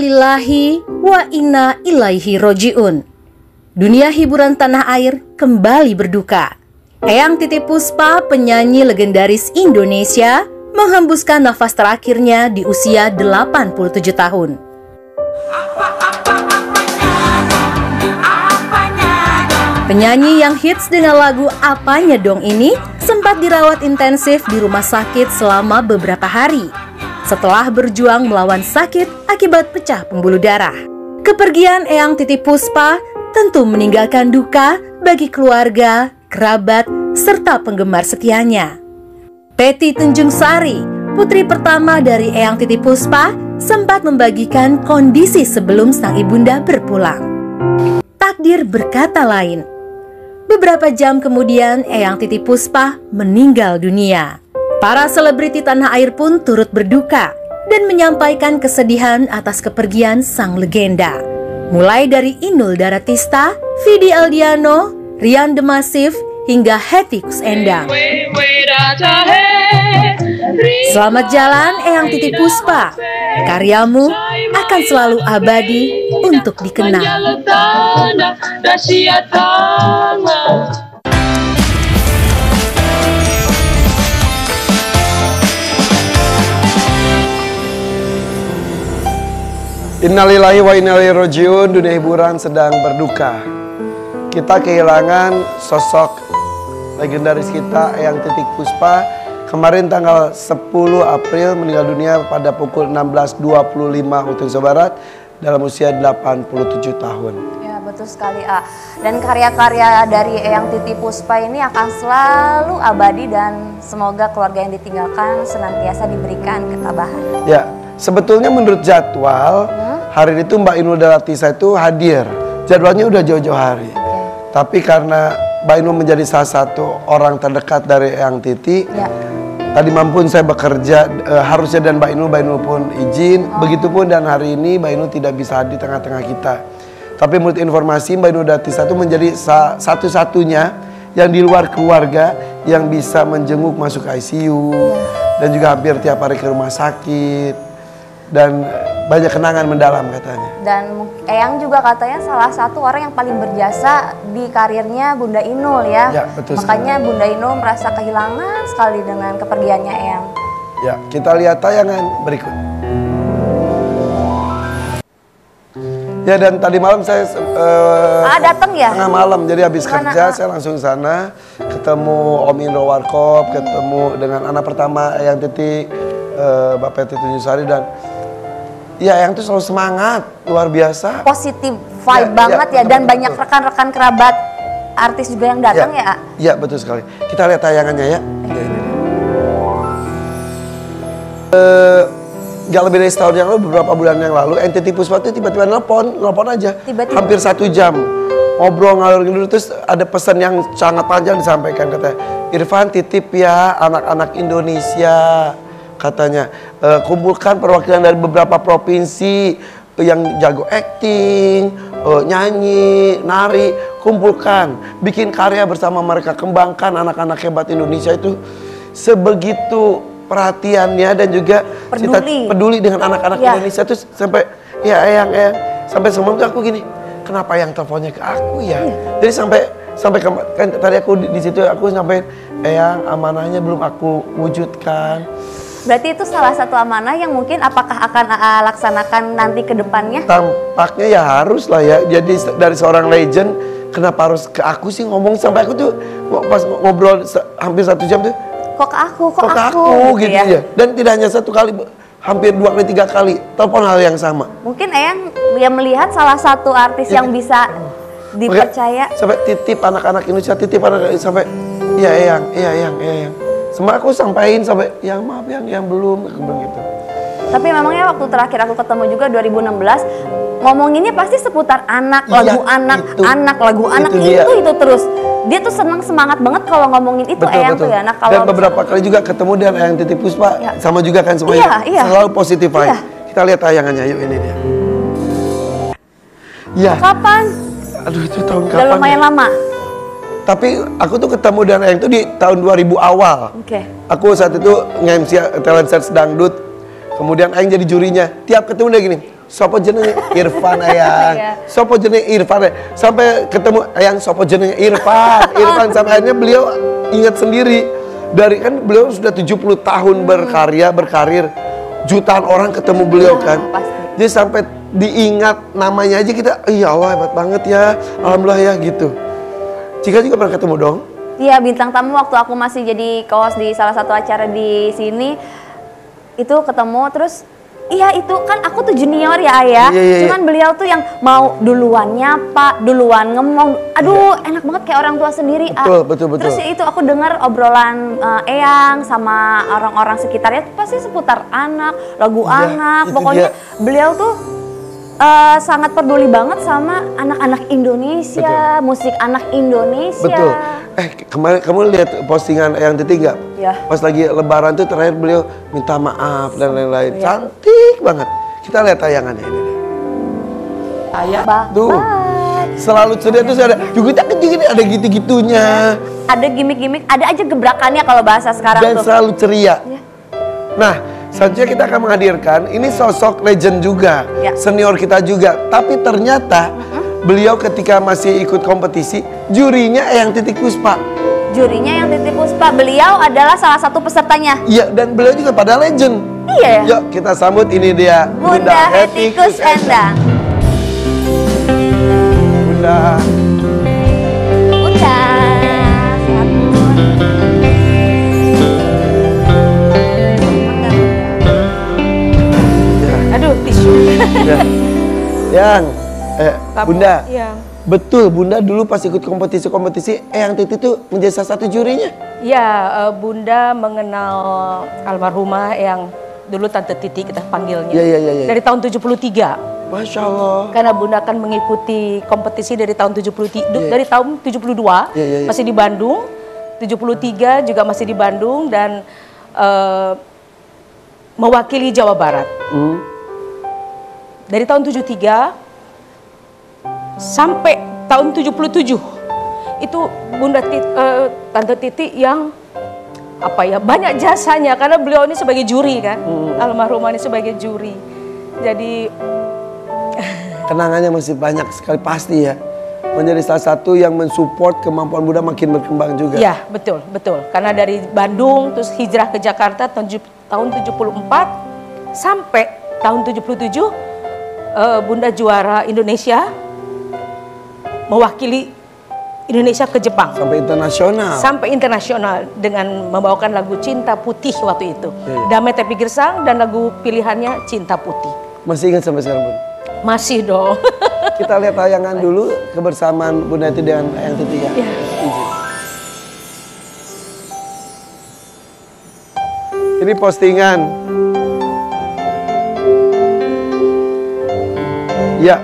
Innalillahi wa inna ilaihi roji'un. Dunia hiburan tanah air kembali berduka. Eyang Titi Puspa, penyanyi legendaris Indonesia, menghembuskan nafas terakhirnya di usia 87 tahun. Penyanyi yang hits dengan lagu Apanya Dong ini sempat dirawat intensif di rumah sakit selama beberapa hari setelah berjuang melawan sakit akibat pecah pembuluh darah. Kepergian Eyang Titi Puspa tentu meninggalkan duka bagi keluarga, kerabat, serta penggemar setianya. Peti Tunjung Sari, putri pertama dari Eyang Titi Puspa, sempat membagikan kondisi sebelum sang ibunda berpulang. Takdir berkata lain. Beberapa jam kemudian, Eyang Titi Puspa meninggal dunia. Para selebriti tanah air pun turut berduka dan menyampaikan kesedihan atas kepergian sang legenda. Mulai dari Inul Daratista, Vidi Aldiano, Rian The Massive, hingga Hetty Koes Endang. Selamat jalan Eyang Titi Puspa. Karyamu akan selalu abadi untuk dikenang. Innalillahi wa inna ilaihi roji'un. Dunia hiburan sedang berduka. Kita kehilangan sosok legendaris kita, Eyang Titi Puspa. Kemarin tanggal 10 April meninggal dunia pada pukul 16.25 waktu Indonesia Barat dalam usia 87 tahun. Ya, betul sekali, A. Dan karya-karya dari Eyang Titi Puspa ini akan selalu abadi dan semoga keluarga yang ditinggalkan senantiasa diberikan ketabahan. Ya, sebetulnya menurut jadwal hari itu Mbak Inul Daratista itu hadir. Jadwalnya udah jauh-jauh hari. Tapi karena Mbak Inul menjadi salah satu orang terdekat dari Eyang Titi, tadi mampun saya bekerja harusnya dan Mbak Inul pun izin. Begitupun dan hari ini Mbak Inul tidak bisa hadir di tengah-tengah kita. Tapi menurut informasi Mbak Inul Daratista itu menjadi satu-satunya yang di luar keluarga yang bisa menjenguk masuk ke ICU dan juga hampir tiap hari ke rumah sakit. Dan banyak kenangan mendalam katanya. Dan Eyang juga katanya salah satu orang yang paling berjasa di karirnya Bunda Inul ya. Ya, betul. Makanya sekali. Bunda Inul merasa kehilangan sekali dengan kepergiannya Eyang. Ya, kita lihat tayangan berikut. Ya, dan tadi malam saya datang ya? Tengah malam, jadi habis Gimana, kerja saya langsung sana, ketemu Om Indro Warkop, ketemu dengan anak pertama Eyang Titi, Bapak Peti Tunjung Sari, dan ya Eyang tuh selalu semangat, luar biasa. Positif vibe banget ya, dan banyak rekan-rekan kerabat artis juga yang datang ya. Iya, betul sekali. Kita lihat tayangannya ya. Gak lebih dari setahun yang lalu, beberapa bulan yang lalu, Eyang Titi Puspa tuh tiba-tiba nelpon aja. Tiba-tiba. Hampir 1 jam. Ngobrol ngalur ngidul, terus ada pesan yang sangat panjang disampaikan, katanya, Irfan titip ya anak-anak Indonesia. Katanya, kumpulkan perwakilan dari beberapa provinsi yang jago acting, nyanyi, nari, kumpulkan, bikin karya bersama mereka, kembangkan anak-anak hebat Indonesia itu. Sebegitu perhatiannya dan juga peduli dengan anak-anak Indonesia tuh sampai ya Eyang sampai semalam tuh aku gini, kenapa yang teleponnya ke aku ya? Jadi sampai kan tadi aku di situ aku sampai Eyang amanahnya belum aku wujudkan. Berarti itu salah satu amanah yang mungkin apakah akan laksanakan nanti ke depannya? Tampaknya ya harus lah ya. Jadi dari seorang legend, kenapa harus ke aku sih ngomong, sampai aku tuh pas ngobrol hampir 1 jam tuh. Kok ke aku gitu ya. Dan tidak hanya 1 kali, hampir 2 kali 3 kali telepon hal yang sama. Mungkin Eyang dia melihat salah satu artis yang bisa dipercaya. Sampai titip anak-anak Indonesia, titip anak-anak sampai iya Eyang. Semua aku sampaikan sampai yang maaf yang belum, aku bilang gitu. Tapi memangnya waktu terakhir aku ketemu juga 2016, ngomonginnya pasti seputar anak, lagu lagu anak itu terus. Dia tuh semangat banget kalau ngomongin itu. Eyang tuh ya. Nah, dan beberapa kali juga ketemu dengan Eyang Titi Puspa, sama juga kan semuanya selalu positif aja. Kita lihat tayangannya, yuk ini dia. Ya. Kapan? Aduh, itu tahun kapan? Udah lumayan lama. Tapi aku tuh ketemu dengan Eyang itu di tahun 2000 awal. Aku saat itu nge-MC Talent Search Dangdut. Kemudian Eyang jadi jurinya. Tiap ketemu dia gini, sopo jenenge Irfan ayang, sopo jenenge Irfan, sampai ketemu ayang sopo jenenge Irfan sampai akhirnya beliau ingat sendiri dari kan beliau sudah 70 tahun berkarir, jutaan orang ketemu beliau kan, jadi sampai diingat namanya aja kita, iya Allah hebat banget ya, alhamdulillah ya gitu. Cika juga pernah ketemu dong? Iya, bintang tamu waktu aku masih jadi co-host di salah satu acara di sini itu ketemu terus. Iya itu kan aku tuh junior ya Ayah, cuman beliau tuh yang mau duluan nyapa, duluan ngomong, aduh enak banget kayak orang tua sendiri. Betul. Terus ya itu aku dengar obrolan Eyang sama orang-orang sekitarnya tuh pasti seputar anak, lagu anak, pokoknya beliau tuh sangat peduli banget sama anak-anak Indonesia, musik anak Indonesia. Betul. Kemarin kamu lihat postingan Eyang Titi nggak? Ya. Pas lagi Lebaran tuh terakhir beliau minta maaf dan lain-lain. Cantik banget. Kita lihat tayangannya ini. Tuh. Selalu ceria tuh ada juga ada gitu-gitunya. Ada gimmick-gimmick, ada aja gebrakannya kalau bahasa sekarang dan tuh. Selalu ceria. Nah, selanjutnya kita akan menghadirkan ini sosok legend juga, senior kita juga. Tapi ternyata beliau ketika masih ikut kompetisi, jurinya Eyang Titik Puspa. Jurinya Eyang Titik Puspa, beliau adalah salah satu pesertanya. Iya, dan beliau juga pada legend. Iya. Yuk kita sambut, ini dia Bunda Hetty Kusendang. Bunda. Bunda. Aduh, tisu. Yang Bunda, ya. Betul Bunda dulu pas ikut kompetisi Eyang Titi tuh menjadi salah satu jurinya. Ya, Bunda mengenal almarhumah yang dulu Tante Titi kita panggilnya. Iya. Dari tahun 73. Masya Allah. Karena Bunda kan mengikuti kompetisi dari tahun 73, dari tahun 72 masih di Bandung, 73 juga masih di Bandung dan mewakili Jawa Barat. Dari tahun 73 sampai tahun 77 itu Bunda Tante Titi yang banyak jasanya karena beliau ini sebagai juri kan, almarhumah ini sebagai juri. Jadi kenangannya masih banyak sekali pasti ya. Menjadi salah satu yang mensupport kemampuan Bunda makin berkembang juga. Ya betul. Karena dari Bandung terus hijrah ke Jakarta tahun 74 sampai tahun 77 Bunda juara Indonesia. Mewakili Indonesia ke Jepang sampai internasional dengan membawakan lagu Cinta Putih waktu itu. Damai Tapi Gersang dan lagu pilihannya Cinta Putih. Masih ingat sampai sekarang Bun? Masih dong. Kita lihat tayangan dulu kebersamaan Bunda Hetty dengan Eyang Titi ya. Ini postingan. Ya.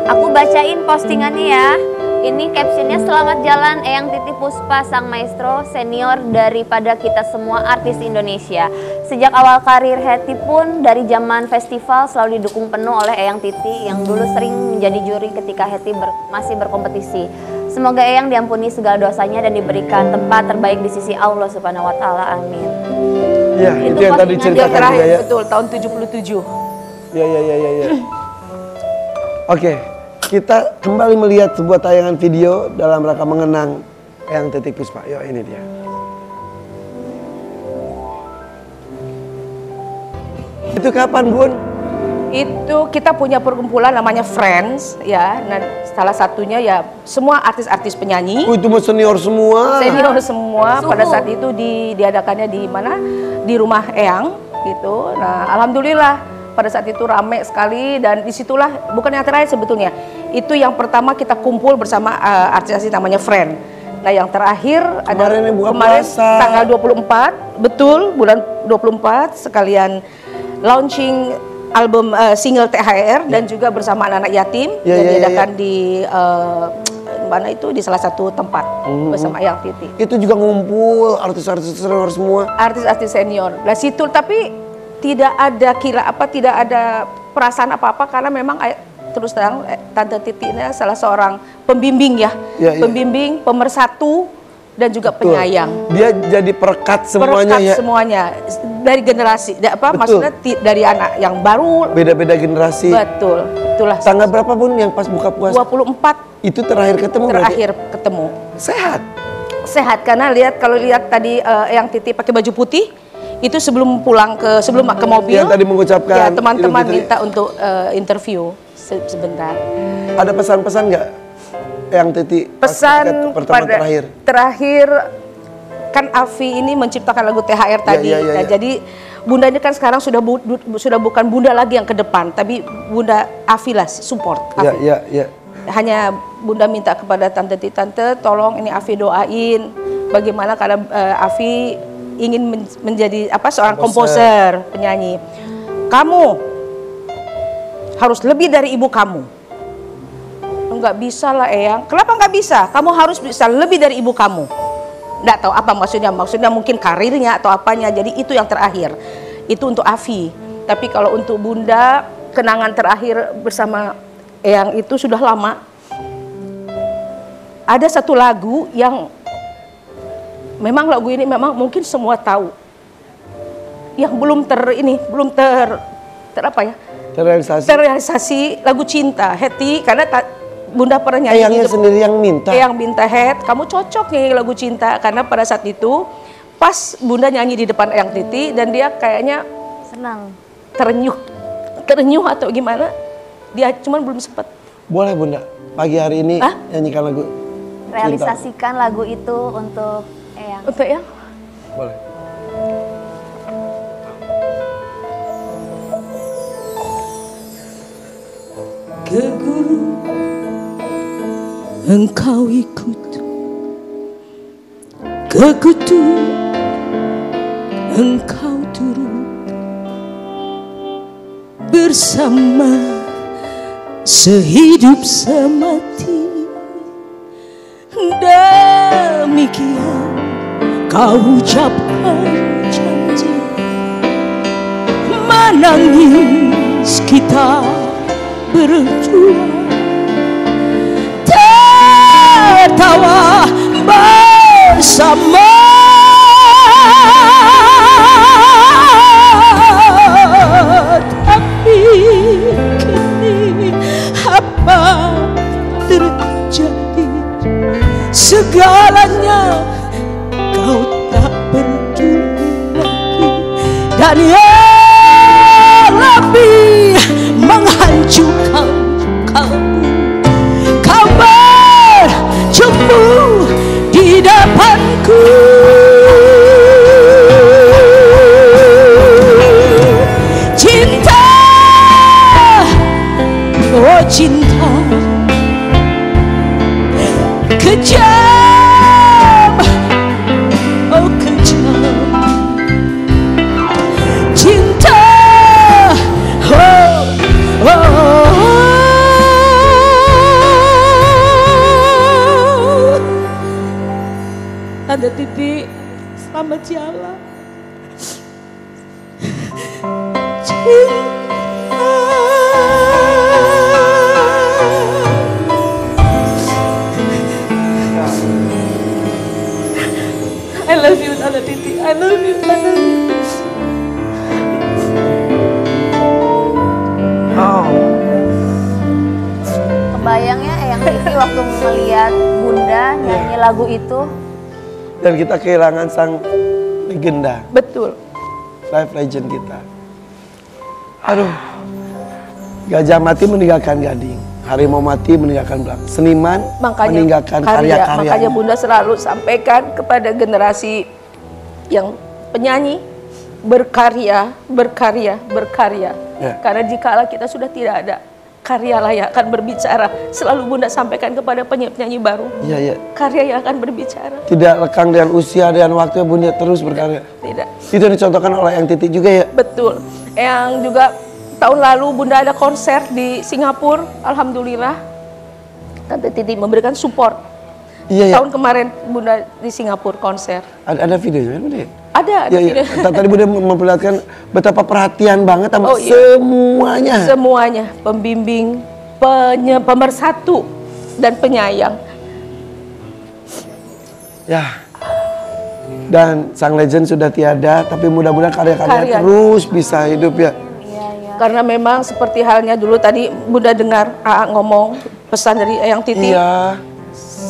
Aku bacain postingannya ya. Ini captionnya, selamat jalan Eyang Titi Puspa, sang maestro senior daripada kita semua artis Indonesia. Sejak awal karir Hetty pun dari zaman festival selalu didukung penuh oleh Eyang Titi yang dulu sering menjadi juri ketika Hetty masih berkompetisi. Semoga Eyang diampuni segala dosanya dan diberikan tempat terbaik di sisi Allah Subhanahu wa Ta'ala. Amin. Ya, itu yang tadi ceritakan juga ya. Betul, tahun 77. Ya. Oke, kita kembali melihat sebuah tayangan video dalam rangka mengenang Eyang Titi Puspa. Yuk, ini dia. Itu kapan, Bun? Itu kita punya perkumpulan namanya Friends ya. Nah, salah satunya ya semua artis-artis penyanyi. Itu mau senior semua. Senior semua. Pada saat itu diadakannya di mana? Di rumah Eyang gitu. Nah, alhamdulillah pada saat itu rame sekali dan disitulah bukan yang terakhir sebetulnya. Itu yang pertama kita kumpul bersama artis-artis namanya Friend. Nah, yang terakhir kemarin tanggal 24, betul bulan 24 sekalian launching album single THR dan juga bersama anak-anak yatim yang diadakan di mana itu di salah satu tempat bersama Eyang Titi. Itu juga ngumpul artis-artis senior semua. Artis-artis senior. Nah situ tapi tidak ada perasaan apa-apa karena memang terus terang Tante Titi ini salah seorang pembimbing ya, pembimbing, pemersatu dan juga Betul. penyayang. Dia jadi perekat semuanya ya. Semuanya dari generasi, maksudnya dari anak yang baru. Beda-beda generasi. Betul, itulah. Tanggal berapa Bun yang pas buka puasa? 24. Itu terakhir ketemu. Terakhir ketemu. Sehat. Sehat karena kalau lihat tadi yang Titi pakai baju putih. Itu sebelum ke mobil. Yang tadi mengucapkan. Ya, teman-teman minta untuk interview sebentar. Ada pesan-pesan nggak yang Titi pesan pertemuan terakhir kan Afi ini menciptakan lagu THR tadi. Nah, jadi Bunda ini kan sekarang sudah bukan Bunda lagi yang ke depan, tapi Bunda Afi lah support. Afi. Ya. Hanya Bunda minta kepada tante tolong ini Afi doain bagaimana karena Afi ingin menjadi seorang komposer, penyanyi. Kamu harus lebih dari ibu kamu. Nggak bisa lah Eyang. Kenapa nggak bisa? Kamu harus bisa lebih dari ibu kamu. Nggak tahu apa maksudnya mungkin karirnya atau apanya. Jadi itu yang terakhir. Itu untuk Afi. Tapi kalau untuk Bunda, kenangan terakhir bersama Eyang itu sudah lama. Ada satu lagu yang memang lagu ini memang mungkin semua tahu. Yang belum terrealisasi lagu cinta Heti, karena Bunda pernah nyanyi. Eyangnya sendiri yang minta. Eyang minta kamu cocok nyanyi lagu cinta karena pada saat itu pas Bunda nyanyi di depan Eyang Titi dan dia kayaknya senang, terenyuh atau gimana, dia cuman belum sempat. Boleh Bunda pagi hari ini nyanyikan lagu realisasikan cinta. Lagu itu untuk Eyang. Untuk Eyang? Boleh. Ke guru engkau ikut, ke kutu engkau turut, bersama sehidup semati. Demikian kau ucapkan janji, menangis kita berdua, tertawa bersama. Tapi kini apa terjadi? Segalanya kau tak peduli lagi, dan yang lebih menghancurkan kamu, kau berjumpa di depanku. Cinta, oh cinta, kejam, oh kejam. Cinta, Tante Titi, selamat jalan. I love you, Tante Titi. I love you, Tante Titi. Kebayangnya Eyang Titi waktu melihat Bunda nyanyi lagu itu. Dan kita kehilangan sang legenda. Betul. Live legend kita. Aduh. Gajah mati meninggalkan gading. Harimau mati meninggalkan belakang. Seniman meninggalkan karya-karya. Makanya Bunda selalu sampaikan kepada generasi yang penyanyi, berkarya. Ya. Karena jikalau kita sudah tidak ada karya lah yang akan berbicara. Selalu Bunda sampaikan kepada penyanyi baru. Iya. Karya yang akan berbicara. Tidak lekang dengan usia dan waktu, Bunda terus berkarya. Tidak. Itu dicontohkan oleh Eyang Titi juga ya? Betul. Yang juga tahun lalu Bunda ada konser di Singapura. Alhamdulillah. Tante Titi memberikan support. Iya. Tahun kemarin Bunda di Singapura konser. Ada videonya Bunda? Ada video. Tadi Bunda memperlihatkan betapa perhatian banget sama semuanya. Semuanya, pembimbing, pemersatu, dan penyayang. Ya, Dan sang legend sudah tiada, tapi mudah-mudahan karya-karya terus bisa hidup ya. Karena memang seperti halnya dulu tadi Bunda dengar ngomong pesan dari Eyang Titi. Iya.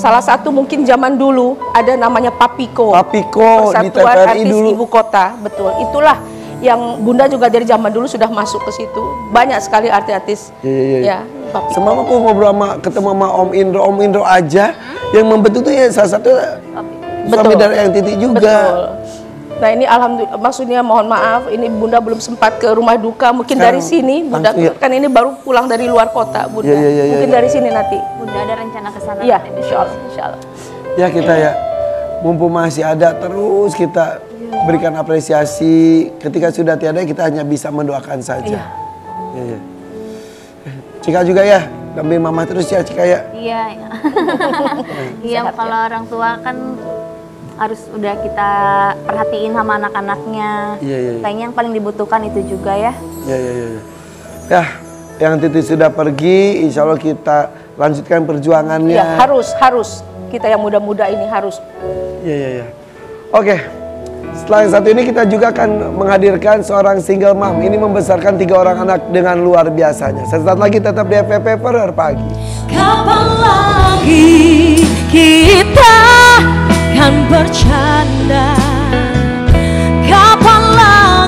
Salah satu mungkin zaman dulu ada namanya Papiko. Papiko di Persatuan TVRI Artis dulu. Ibu Kota, betul. Itulah yang Bunda juga dari zaman dulu sudah masuk ke situ. Banyak sekali artis-artis. Iya. Ya, Papiko. Semalam aku ngobrol ketemu sama Om Indro aja yang membentuk tuh ya salah satu suami dari Eyang Titi juga. Betul. Nah ini alhamdulillah, maksudnya mohon maaf, ini Bunda belum sempat ke rumah duka. Mungkin Sekarang, dari sini, Bunda kan ini baru pulang dari luar kota, Bunda. Mungkin dari sini nanti. Bunda ada rencana ke sana. Iya, insya Allah. Ya kita ya, mumpung masih ada terus kita berikan apresiasi. Ketika sudah tiada kita hanya bisa mendoakan saja. Iya. Cika juga ya, dampingin mama terus ya Cika ya. Iya. Iya kalau orang tua kan harus udah kita perhatiin sama anak-anaknya. Iya. Kayaknya yang paling dibutuhkan itu juga ya. Iya. Ya, yang Titi sudah pergi, insya Allah kita lanjutkan perjuangannya. Ya, harus. Kita yang muda-muda ini harus. Iya. Oke, setelah yang satu ini kita juga akan menghadirkan seorang single mom. Ini membesarkan 3 orang anak dengan luar biasanya. Sesaat lagi tetap di FPP Per Pagi. Kapan lagi kita kan bercanda? Kapan lagi